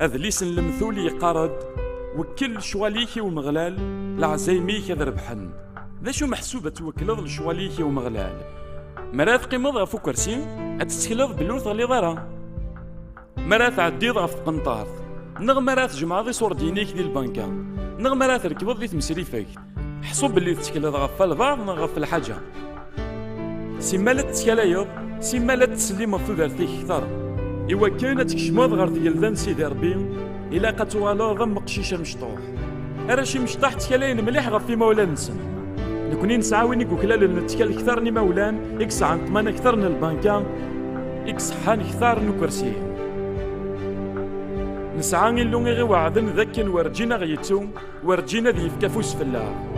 أذليس المثول يقارد وكل شواليكي ومغلال العزايميك هذا ربحن ذا شو محسوبة توكلض لشواليكي ومغلال مرات قيمض غفو كرسي أتسكلض بلوث غلي ضرا مرات عديض غف قنطار نغ مرات جمعضي صور دينيك دي البنكة نغ مرات ركبض دي تمسريفك حصوب باللي تسكلض غف البعض غف الحاجة سيمالت تسكلايض سيمالت تسليم في ذرتيك كثر إوا كانت تكشمض غير ديال سيدي ربي إلا قتوالو ضم قشيشة مشطوح أراشي مشطاح تكلاين مليح غف في مولان نسن نكوني نسعاوين يقوكلال نتكال كثر ني مولان إكس عن طمان كثر من البنكة إكس حان كثر نكرسي نسعى اللون غي وعدن ذاك ورجينا غيتو ورجينا ذي يفكافوس في الله